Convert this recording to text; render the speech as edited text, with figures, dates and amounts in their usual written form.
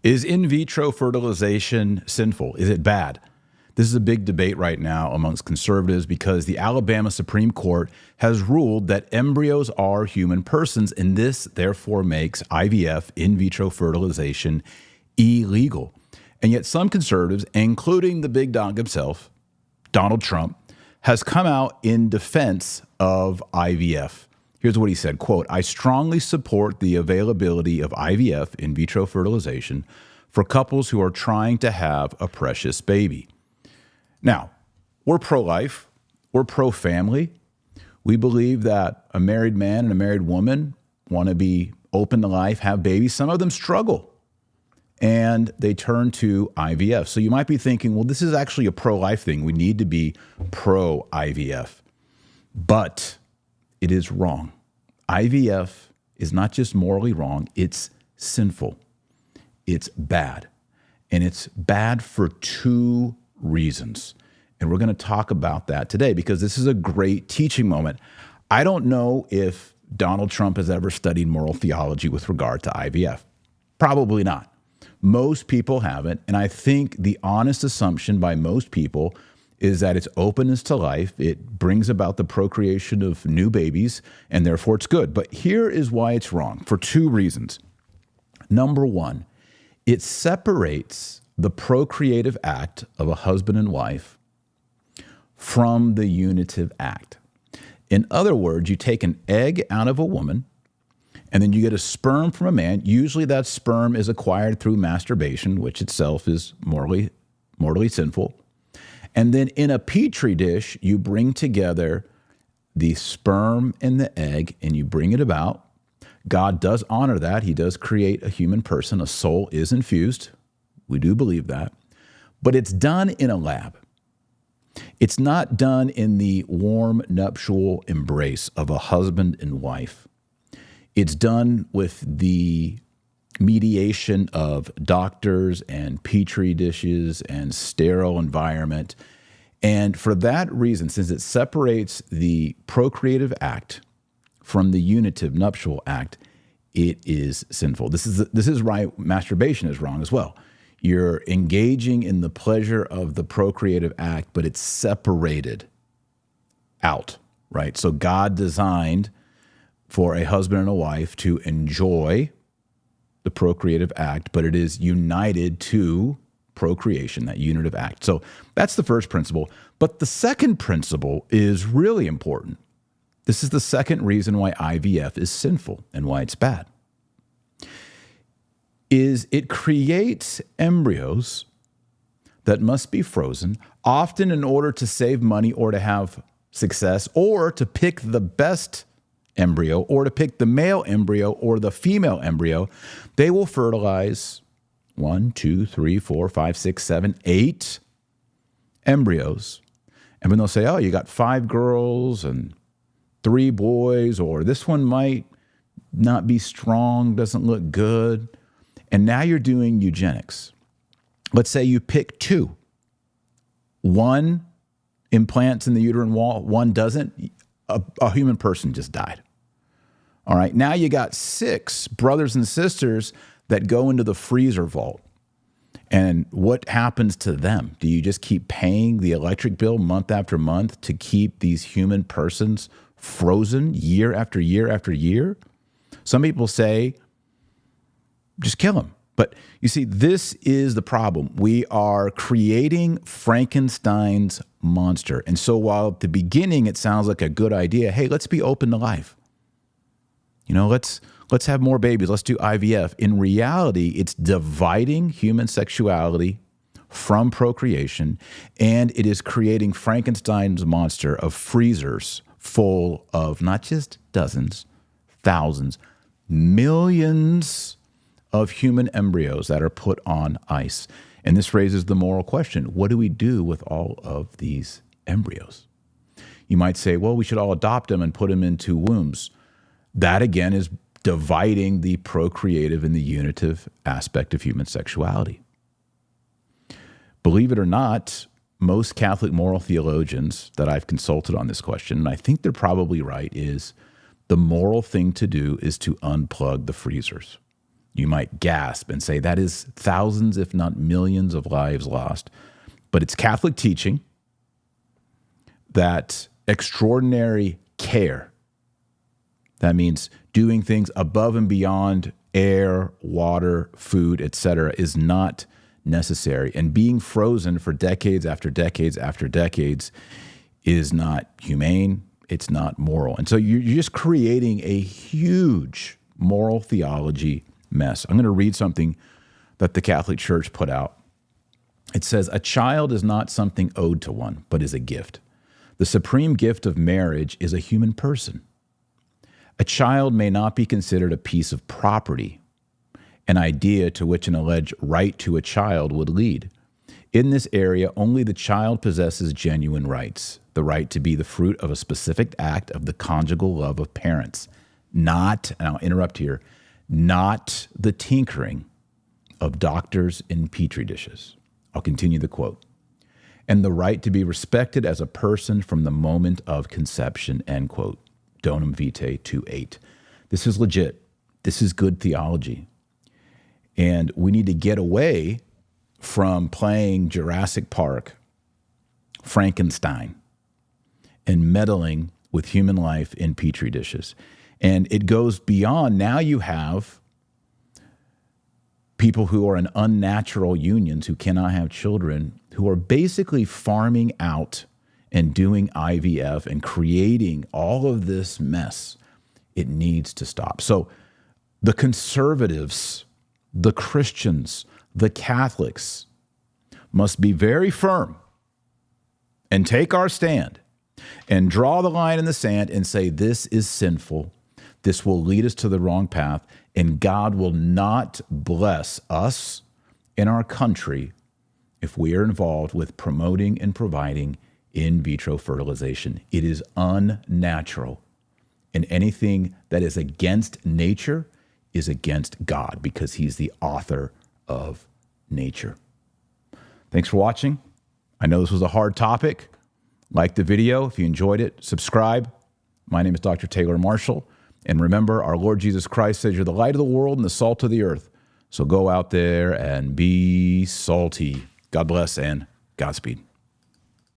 Is in vitro fertilization sinful? Is it bad? This is a big debate right now amongst conservatives because the Alabama Supreme Court has ruled that embryos are human persons, and this therefore makes IVF, in vitro fertilization, illegal. And yet some conservatives, including the big dog himself, Donald Trump, has come out in defense of IVF. Here's what he said, quote, "I strongly support the availability of IVF, in vitro fertilization, for couples who are trying to have a precious baby." Now, we're pro-life, we're pro-family. We believe that a married man and a married woman want to be open to life, have babies. Some of them struggle, and they turn to IVF. So you might be thinking, well, this is actually a pro-life thing. We need to be pro-IVF. But it is wrong. IVF is not just morally wrong, it's sinful. It's bad. And it's bad for two reasons. And we're going to talk about that today because this is a great teaching moment. I don't know if Donald Trump has ever studied moral theology with regard to IVF. Probably not. Most people haven't. And I think the honest assumption by most people is that it's openness to life. It brings about the procreation of new babies, and therefore it's good. But here is why it's wrong, for two reasons. Number one, it separates the procreative act of a husband and wife from the unitive act. In other words, you take an egg out of a woman, and then you get a sperm from a man. Usually that sperm is acquired through masturbation, which itself is morally sinful. And then in a petri dish, you bring together the sperm and the egg, and you bring it about. God does honor that. He does create a human person. A soul is infused. We do believe that. But it's done in a lab. It's not done in the warm nuptial embrace of a husband and wife. It's done with the mediation of doctors and petri dishes and sterile environment. And for that reason, since it separates the procreative act from the unitive nuptial act, it is sinful. This is why masturbation is wrong as well. You're engaging in the pleasure of the procreative act, but it's separated out, right? So God designed for a husband and a wife to enjoy the procreative act, but it is united to procreation, that unitive act. So that's the first principle. But the second principle is really important. This is the second reason why IVF is sinful and why it's bad. Is it creates embryos that must be frozen, often in order to save money or to have success or to pick the best embryo or to pick the male embryo or the female embryo. They will fertilize 1, 2, 3, 4, 5, 6, 7, 8 embryos. And then they'll say, oh, you got 5 girls and 3 boys, or this one might not be strong, doesn't look good. And now you're doing eugenics. Let's say you pick 2. One implants in the uterine wall, one doesn't. A human person just died. All right, now you got 6 brothers and sisters that go into the freezer vault. And what happens to them? Do you just keep paying the electric bill month after month to keep these human persons frozen year after year after year? Some people say, just kill them. But you see, this is the problem. We are creating Frankenstein's monster. And so while at the beginning it sounds like a good idea, hey, let's be open to life. You know, let's have more babies. Let's do IVF. In reality, it's dividing human sexuality from procreation, and it is creating Frankenstein's monster of freezers full of not just dozens, thousands, millions of human embryos that are put on ice. And this raises the moral question. What do we do with all of these embryos? You might say, well, we should all adopt them and put them into wombs. That, again, is dividing the procreative and the unitive aspect of human sexuality. Believe it or not, most Catholic moral theologians that I've consulted on this question, and I think they're probably right, is the moral thing to do is to unplug the freezers. You might gasp and say that is thousands, if not millions of lives lost. But it's Catholic teaching that extraordinary care, that means doing things above and beyond air, water, food, etc., is not necessary. And being frozen for decades after decades after decades is not humane. It's not moral. And so you're just creating a huge moral theology mess. I'm going to read something that the Catholic Church put out. It says, "A child is not something owed to one, but is a gift. The supreme gift of marriage is a human person. A child may not be considered a piece of property, an idea to which an alleged right to a child would lead. In this area, only the child possesses genuine rights, the right to be the fruit of a specific act of the conjugal love of parents, not," and I'll interrupt here, "not the tinkering of doctors in petri dishes." I'll continue the quote. "And the right to be respected as a person from the moment of conception," end quote. Donum Vitae 2:8. This is legit. This is good theology. And we need to get away from playing Jurassic Park, Frankenstein, and meddling with human life in petri dishes. And it goes beyond. Now you have people who are in unnatural unions who cannot have children, who are basically farming out and doing IVF and creating all of this mess. It needs to stop. So the conservatives, the Christians, the Catholics must be very firm and take our stand and draw the line in the sand and say, this is sinful. This will lead us to the wrong path, and God will not bless us in our country if we are involved with promoting and providing in vitro fertilization. It is unnatural, and anything that is against nature is against God, because he's the author of nature. Thanks for watching. I know this was a hard topic. Like the video. If you enjoyed it, subscribe. My name is Dr. Taylor Marshall. And remember, our Lord Jesus Christ says you're the light of the world and the salt of the earth. So go out there and be salty. God bless and Godspeed.